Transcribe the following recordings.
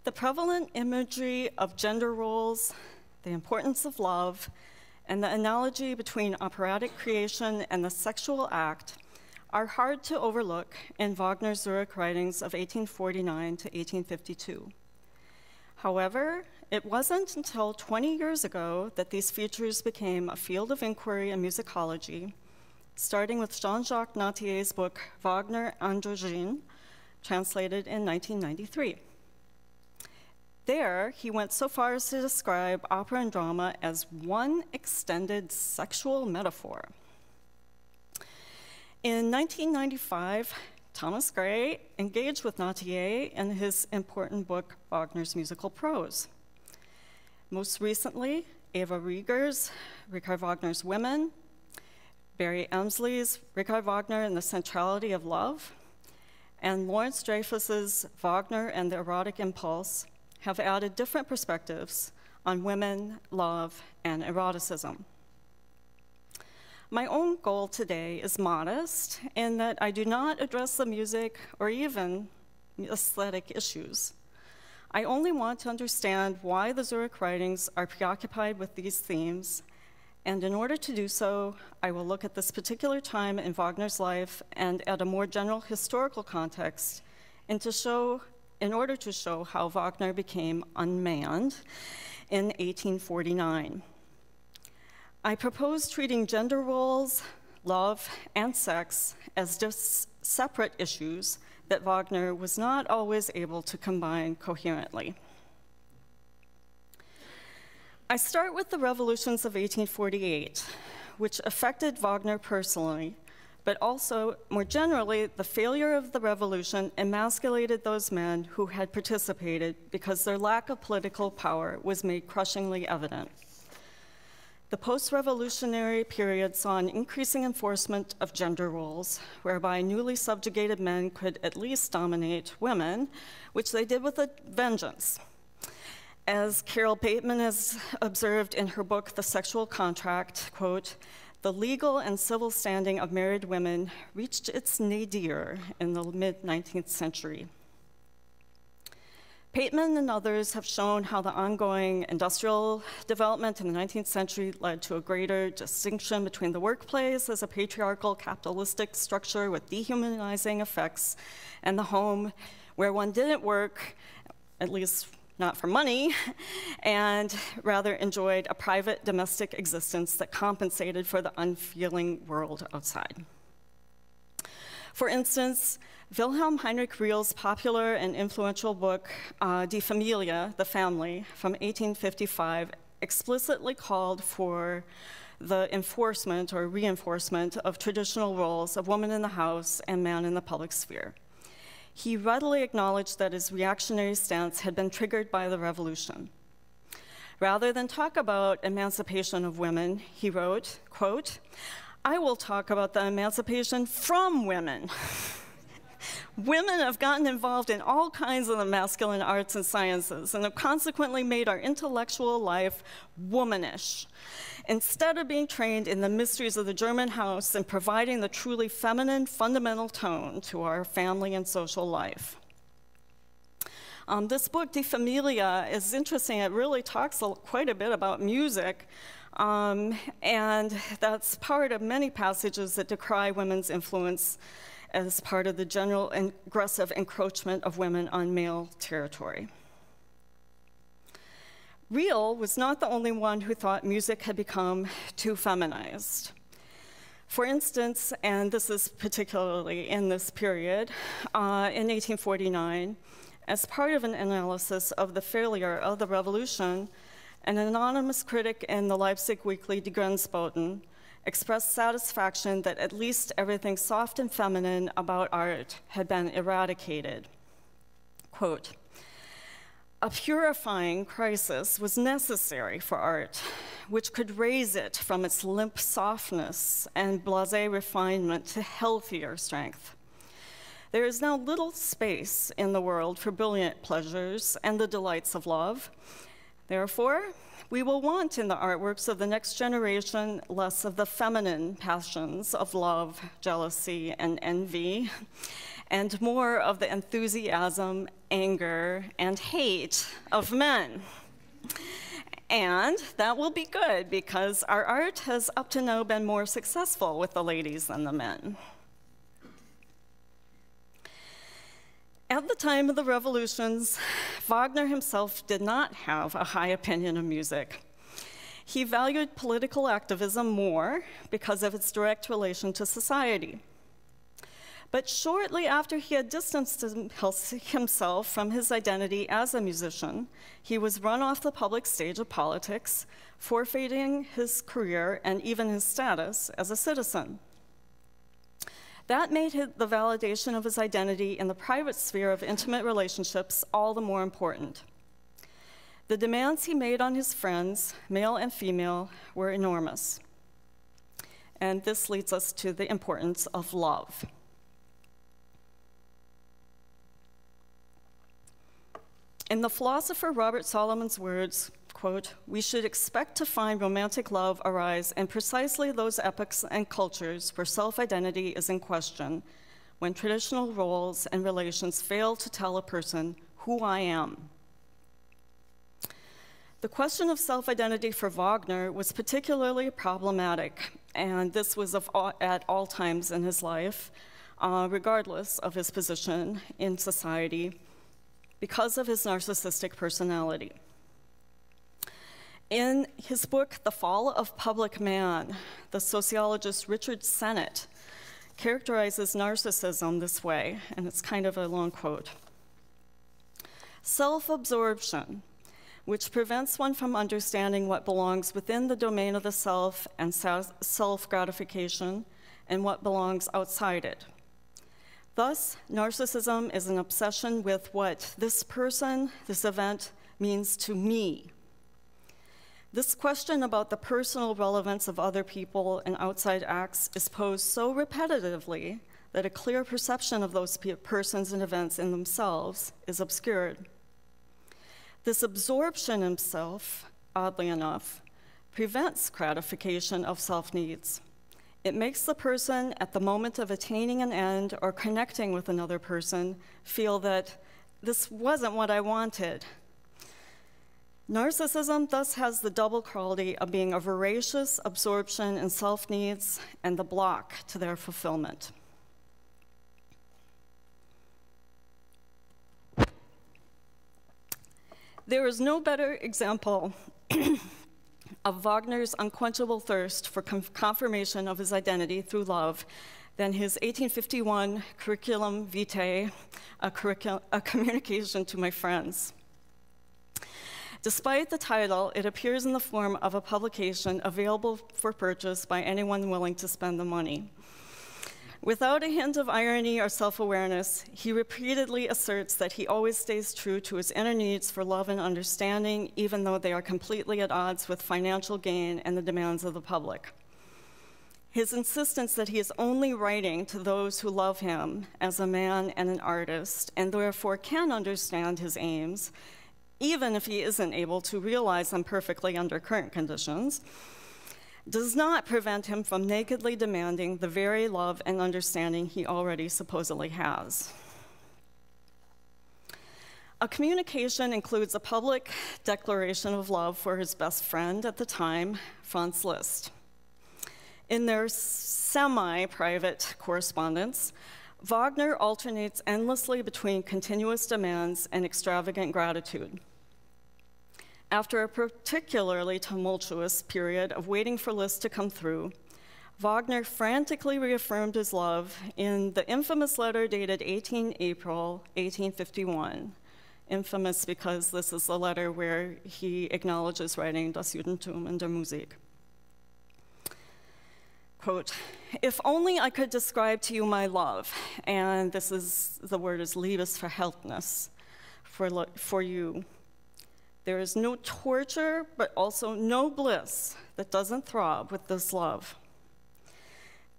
The prevalent imagery of gender roles, the importance of love, and the analogy between operatic creation and the sexual act are hard to overlook in Wagner's Zurich writings of 1849 to 1852. However, it wasn't until 20 years ago that these features became a field of inquiry in musicology, starting with Jean-Jacques Natier's book, Wagner Androgyne, translated in 1993. There, he went so far as to describe opera and drama as one extended sexual metaphor. In 1995, Thomas Gray engaged with Natier in his important book, Wagner's Musical Prose. Most recently, Eva Rieger's Richard Wagner's Women, Barry Emsley's Richard Wagner and the Centrality of Love, and Lawrence Dreyfus's Wagner and the Erotic Impulse have added different perspectives on women, love, and eroticism. My own goal today is modest in that I do not address the music or even aesthetic issues. I only want to understand why the Zurich writings are preoccupied with these themes, and in order to do so, I will look at this particular time in Wagner's life and at a more general historical context, in order to show how Wagner became unmanned in 1849. I propose treating gender roles, love, and sex as just separate issues that Wagner was not always able to combine coherently. I start with the revolutions of 1848, which affected Wagner personally, but also, more generally, the failure of the revolution emasculated those men who had participated because their lack of political power was made crushingly evident. The post-revolutionary period saw an increasing enforcement of gender roles, whereby newly subjugated men could at least dominate women, which they did with a vengeance. As Carol Bateman has observed in her book, The Sexual Contract, quote, "The legal and civil standing of married women reached its nadir in the mid-19th century." Bateman and others have shown how the ongoing industrial development in the 19th century led to a greater distinction between the workplace as a patriarchal capitalistic structure with dehumanizing effects and the home where one didn't work, at least not for money, and rather enjoyed a private domestic existence that compensated for the unfeeling world outside. For instance, Wilhelm Heinrich Riehl's popular and influential book, Die Familie, The Family, from 1855, explicitly called for the enforcement or reinforcement of traditional roles of woman in the house and man in the public sphere. He readily acknowledged that his reactionary stance had been triggered by the revolution. Rather than talk about emancipation of women, he wrote, quote, "I will talk about the emancipation from women." Women have gotten involved in all kinds of the masculine arts and sciences and have consequently made our intellectual life womanish. Instead of being trained in the mysteries of the German house and providing the truly feminine fundamental tone to our family and social life. This book, Die Familie, is interesting. It really talks quite a bit about music, and that's part of many passages that decry women's influence as part of the general and aggressive encroachment of women on male territory. Riehl was not the only one who thought music had become too feminized. For instance, and this is particularly in this period, in 1849, as part of an analysis of the failure of the revolution, an anonymous critic in the Leipzig weekly Die Grenzboten expressed satisfaction that at least everything soft and feminine about art had been eradicated. Quote, "A purifying crisis was necessary for art, which could raise it from its limp softness and blasé refinement to healthier strength. There is now little space in the world for brilliant pleasures and the delights of love. Therefore, we will want in the artworks of the next generation less of the feminine passions of love, jealousy, and envy, and more of the enthusiasm, anger, and hate of men. And that will be good because our art has up to now been more successful with the ladies than the men. At the time of the revolutions, Wagner himself did not have a high opinion of music. He valued political activism more because of its direct relation to society. But shortly after he had distanced himself from his identity as a musician, he was run off the public stage of politics, forfeiting his career and even his status as a citizen. That made the validation of his identity in the private sphere of intimate relationships all the more important. The demands he made on his friends, male and female, were enormous. And this leads us to the importance of love. In the philosopher Robert Solomon's words, quote, "We should expect to find romantic love arise in precisely those epochs and cultures where self-identity is in question, when traditional roles and relations fail to tell a person who I am." The question of self-identity for Wagner was particularly problematic, and this was at all times in his life, regardless of his position in society, because of his narcissistic personality. In his book, The Fall of Public Man, the sociologist Richard Sennett characterizes narcissism this way, and it's kind of a long quote. "Self-absorption, which prevents one from understanding what belongs within the domain of the self and self-gratification and what belongs outside it. Thus, narcissism is an obsession with what this person, this event, means to me. This question about the personal relevance of other people and outside acts is posed so repetitively that a clear perception of those persons and events in themselves is obscured. This absorption in self, oddly enough, prevents gratification of self-needs. It makes the person, at the moment of attaining an end or connecting with another person, feel that this wasn't what I wanted. Narcissism thus has the double quality of being a voracious absorption in self-needs and the block to their fulfillment." There is no better example of Wagner's unquenchable thirst for confirmation of his identity through love than his 1851 curriculum vitae, a communication to my friends. Despite the title, it appears in the form of a publication available for purchase by anyone willing to spend the money. Without a hint of irony or self-awareness, he repeatedly asserts that he always stays true to his inner needs for love and understanding, even though they are completely at odds with financial gain and the demands of the public. His insistence that he is only writing to those who love him as a man and an artist, and therefore can understand his aims, even if he isn't able to realize them perfectly under current conditions, does not prevent him from nakedly demanding the very love and understanding he already supposedly has. A communication includes a public declaration of love for his best friend at the time, Franz Liszt. In their semi-private correspondence, Wagner alternates endlessly between continuous demands and extravagant gratitude. After a particularly tumultuous period of waiting for Liszt to come through, Wagner frantically reaffirmed his love in the infamous letter dated 18 April 1851. Infamous because this is the letter where he acknowledges writing Das Judentum und der Musik. Quote, "If only I could describe to you my love," and this is, the word is Liebesverhältnis, for you. "There is no torture, but also no bliss that doesn't throb with this love.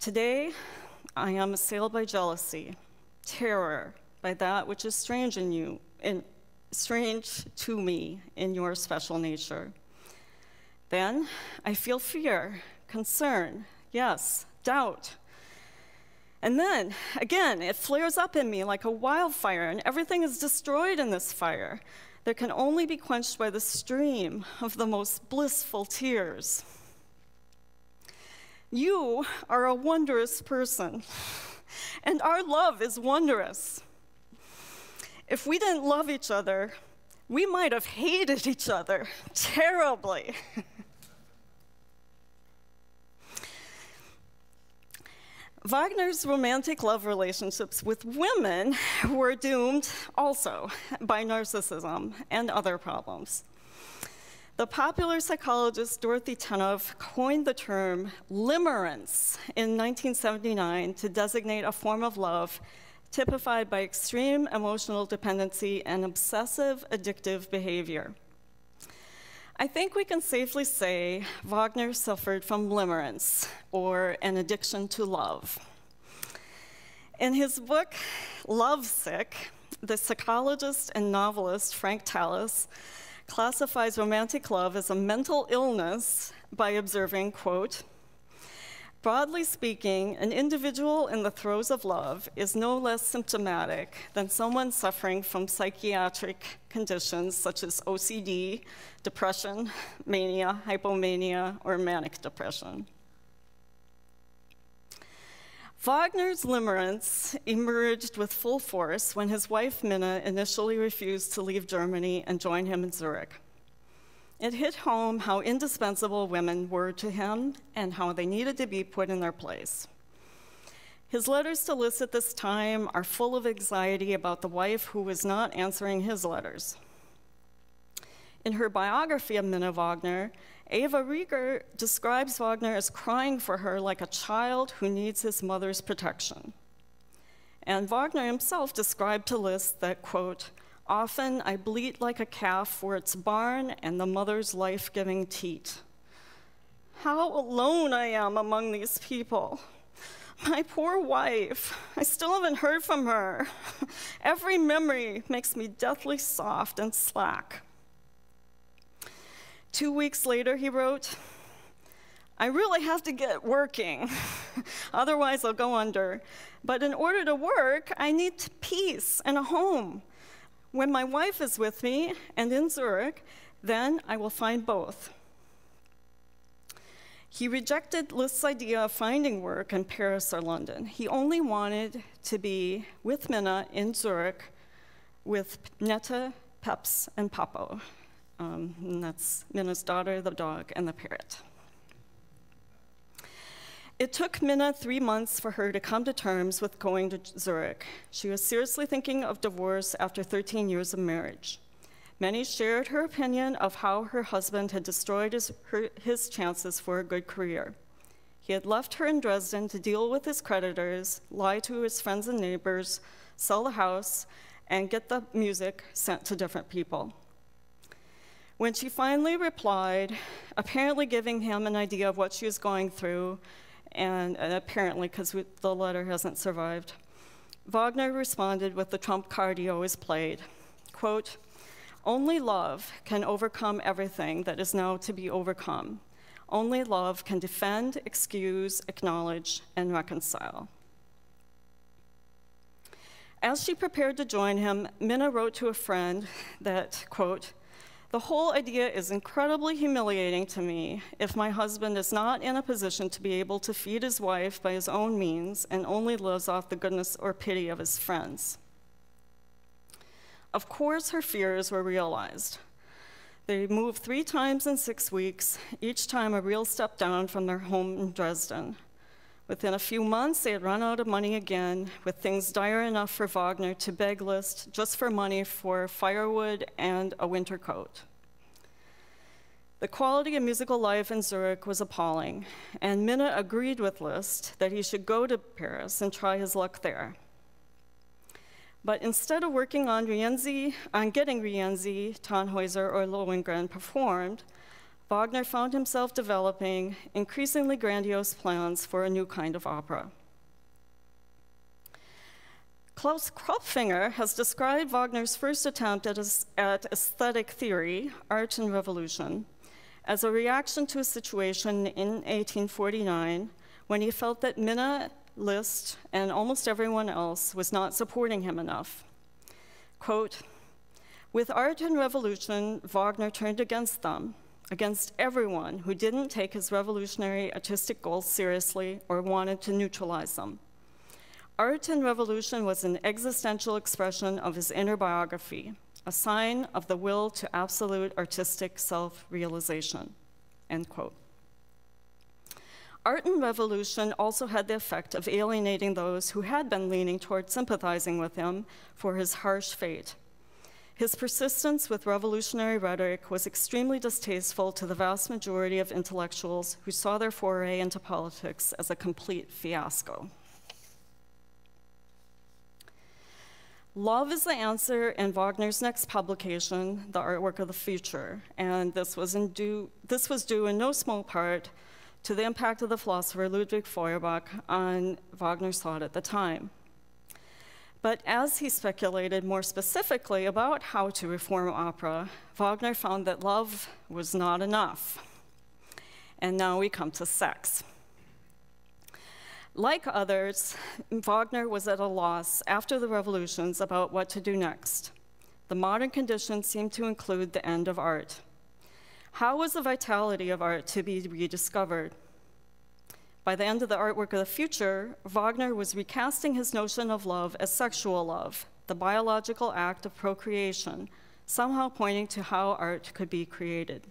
Today, I am assailed by jealousy, terror, by that which is strange in you, and strange to me in your special nature. Then I feel fear, concern, yes, doubt. And then, again, it flares up in me like a wildfire, and everything is destroyed in this fire that can only be quenched by the stream of the most blissful tears. You are a wondrous person, and our love is wondrous. If we didn't love each other, we might have hated each other terribly. Wagner's romantic love relationships with women were doomed also by narcissism and other problems. The popular psychologist Dorothy Tenov coined the term limerence in 1979 to designate a form of love typified by extreme emotional dependency and obsessive addictive behavior. I think we can safely say Wagner suffered from limerence, or an addiction to love. In his book, Lovesick, the psychologist and novelist Frank Tallis classifies romantic love as a mental illness by observing, quote, broadly speaking, an individual in the throes of love is no less symptomatic than someone suffering from psychiatric conditions such as OCD, depression, mania, hypomania, or manic depression. Wagner's limerence emerged with full force when his wife Minna initially refused to leave Germany and join him in Zurich. It hit home how indispensable women were to him and how they needed to be put in their place. His letters to Liszt at this time are full of anxiety about the wife who was not answering his letters. In her biography of Minna Wagner, Eva Rieger describes Wagner as crying for her like a child who needs his mother's protection. And Wagner himself described to Liszt that, quote, often I bleat like a calf for its barn and the mother's life-giving teat. How alone I am among these people. My poor wife, I still haven't heard from her. Every memory makes me deathly soft and slack. 2 weeks later, he wrote, I really have to get working, otherwise I'll go under. But in order to work, I need peace and a home. When my wife is with me and in Zurich, then I will find both. He rejected Liszt's idea of finding work in Paris or London. He only wanted to be with Minna in Zurich with Netta, Peps, and Papo. And that's Minna's daughter, the dog, and the parrot. It took Minna 3 months for her to come to terms with going to Zurich. She was seriously thinking of divorce after 13 years of marriage. Many shared her opinion of how her husband had destroyed his chances for a good career. He had left her in Dresden to deal with his creditors, lie to his friends and neighbors, sell the house, and get the music sent to different people. When she finally replied, apparently giving him an idea of what she was going through, and apparently, because the letter hasn't survived, Wagner responded with the trump card he always played, quote, only love can overcome everything that is now to be overcome. Only love can defend, excuse, acknowledge, and reconcile. As she prepared to join him, Minna wrote to a friend that, quote, the whole idea is incredibly humiliating to me if my husband is not in a position to be able to feed his wife by his own means and only lives off the goodness or pity of his friends. Of course, her fears were realized. They moved 3 times in 6 weeks, each time a real step down from their home in Dresden. Within a few months, they had run out of money again, with things dire enough for Wagner to beg Liszt just for money for firewood and a winter coat. The quality of musical life in Zurich was appalling, and Minna agreed with Liszt that he should go to Paris and try his luck there. But instead of working on getting Rienzi, Tannhäuser, or Lohengrin performed, Wagner found himself developing increasingly grandiose plans for a new kind of opera. Klaus Kropfinger has described Wagner's first attempt at aesthetic theory, Art and Revolution, as a reaction to a situation in 1849 when he felt that Minna Liszt, and almost everyone else was not supporting him enough. Quote, "With art and revolution, Wagner turned against them, against everyone who didn't take his revolutionary artistic goals seriously or wanted to neutralize them. Art and revolution was an existential expression of his inner biography, a sign of the will to absolute artistic self-realization," end quote. Art and revolution also had the effect of alienating those who had been leaning toward sympathizing with him for his harsh fate. His persistence with revolutionary rhetoric was extremely distasteful to the vast majority of intellectuals who saw their foray into politics as a complete fiasco. Love is the answer in Wagner's next publication, The Artwork of the Future, and this was due in no small part to the impact of the philosopher Ludwig Feuerbach on Wagner's thought at the time. But as he speculated more specifically about how to reform opera, Wagner found that love was not enough. And now we come to sex. Like others, Wagner was at a loss after the revolutions about what to do next. The modern conditions seemed to include the end of art. How was the vitality of art to be rediscovered? By the end of the Artwork of the Future, Wagner was recasting his notion of love as sexual love, the biological act of procreation, somehow pointing to how art could be created.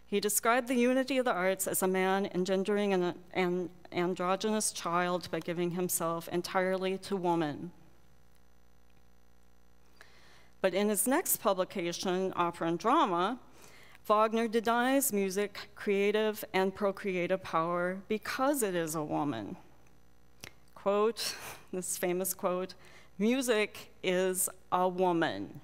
He described the unity of the arts as a man engendering an androgynous child by giving himself entirely to woman. But in his next publication, Opera and Drama, Wagner denies music creative and procreative power because it is a woman. Quote, this famous quote, "Music is a woman.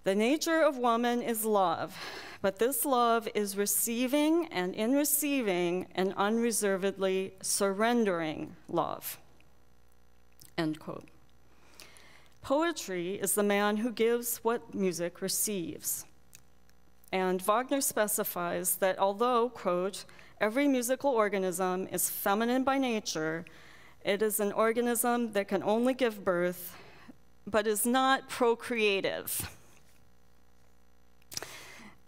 The nature of woman is love, but this love is receiving, and in receiving, an unreservedly surrendering love," end quote. Poetry is the man who gives what music receives. And Wagner specifies that although, quote, "every musical organism is feminine by nature, it is an organism that can only give birth, but is not procreative."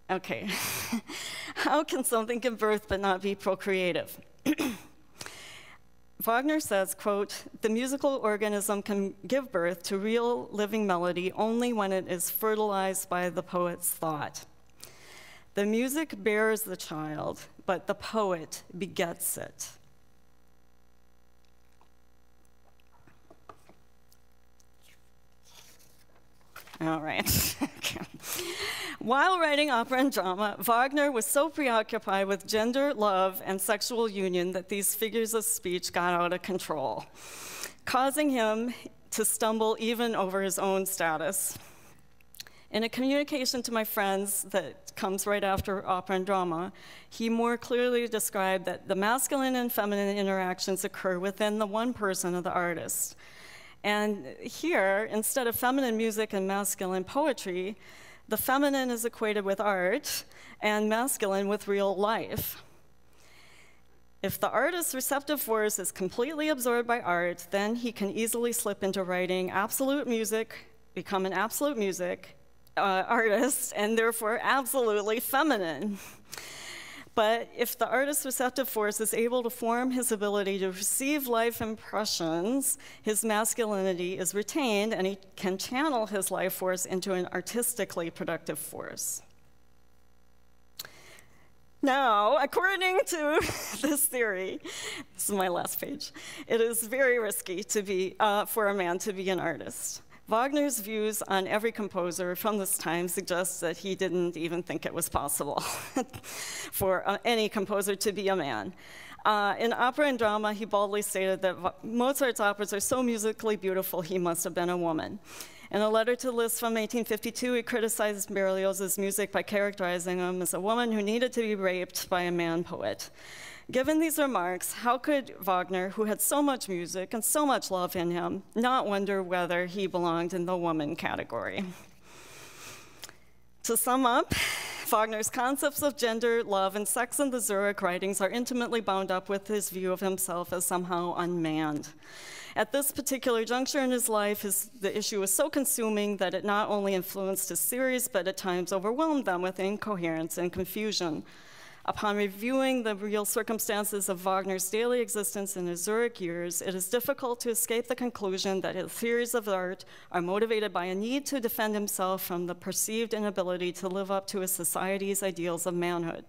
Okay, how can something give birth but not be procreative? Wagner says, quote, "The musical organism can give birth to real living melody only when it is fertilized by the poet's thought. The music bears the child, but the poet begets it." All right. While writing opera and drama, Wagner was so preoccupied with gender, love, and sexual union that these figures of speech got out of control, causing him to stumble even over his own status. In a communication to my friends that comes right after opera and drama, he more clearly described that the masculine and feminine interactions occur within the one person of the artist. And here, instead of feminine music and masculine poetry, the feminine is equated with art and masculine with real life. If the artist's receptive force is completely absorbed by art, then he can easily slip into writing absolute music, become an absolute music artist, and therefore absolutely feminine. But if the artist's receptive force is able to form his ability to receive life impressions, his masculinity is retained, and he can channel his life force into an artistically productive force. Now, according to this theory, this is my last page, it is very risky to be, for a man to be an artist. Wagner's views on every composer from this time suggests that he didn't even think it was possible for any composer to be a man. In opera and drama, he boldly stated that Mozart's operas are so musically beautiful, he must have been a woman. In a letter to Liszt from 1852, he criticized Berlioz's music by characterizing him as a woman who needed to be raped by a man poet. Given these remarks, how could Wagner, who had so much music and so much love in him, not wonder whether he belonged in the woman category? To sum up, Wagner's concepts of gender, love, and sex in the Zurich writings are intimately bound up with his view of himself as somehow unmanned. At this particular juncture in his life, the issue was so consuming that it not only influenced his series, but at times overwhelmed them with incoherence and confusion. Upon reviewing the real circumstances of Wagner's daily existence in his Zurich years, it is difficult to escape the conclusion that his theories of art are motivated by a need to defend himself from the perceived inability to live up to his society's ideals of manhood.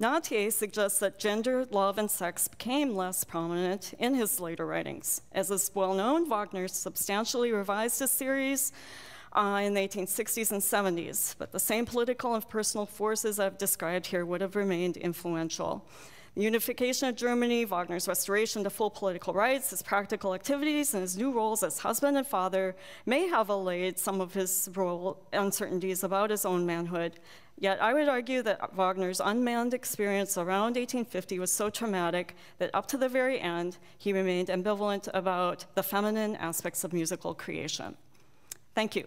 Nautier suggests that gender, love, and sex became less prominent in his later writings. As is well known, Wagner substantially revised his series in the 1860s and 70s, but the same political and personal forces I've described here would have remained influential. The unification of Germany, Wagner's restoration to full political rights, his practical activities, and his new roles as husband and father may have allayed some of his uncertainties about his own manhood. Yet I would argue that Wagner's unmanned experience around 1850 was so traumatic that up to the very end, he remained ambivalent about the feminine aspects of musical creation. Thank you.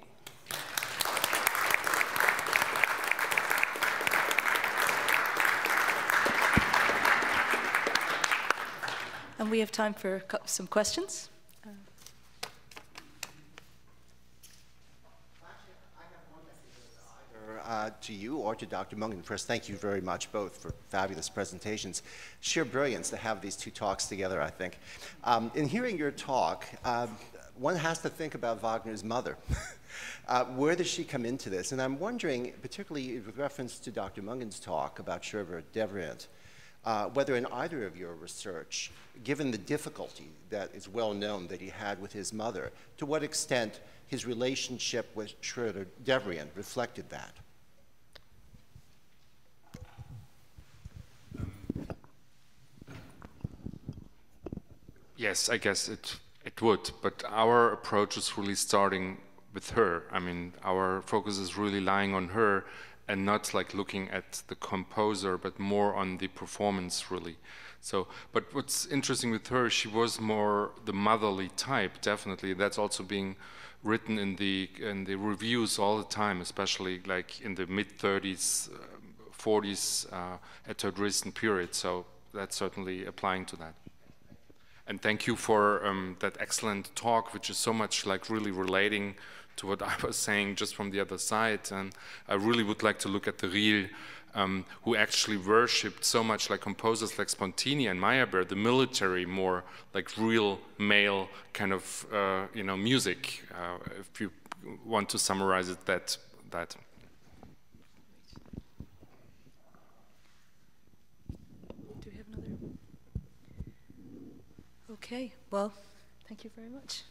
And we have time for some questions. To you or to Dr. Mungen. First, thank you very much both for fabulous presentations. Sheer brilliance to have these two talks together, I think. In hearing your talk, one has to think about Wagner's mother. Where does she come into this? And I'm wondering, particularly with reference to Dr. Mungen's talk about Schubert-Devrient, whether in either of your research, given the difficulty that is well known that he had with his mother, to what extent his relationship with Schubert-Devrient reflected that? Yes, I guess it would, but our approach is really starting with her. I mean, our focus is really lying on her and not like looking at the composer, but more on the performance, really. So, but what's interesting with her, she was more the motherly type, definitely. That's also being written in the reviews all the time, especially like in the mid-30s, 40s, at her recent period. So that's certainly applying to that. And thank you for that excellent talk, which is so much like really relating to what I was saying just from the other side. And I really would like to look at the real, who actually worshipped so much like composers like Spontini and Meyerbeer, the military, more like real male kind of you know, music, if you want to summarize it that. Do we have another? Okay, well, thank you very much.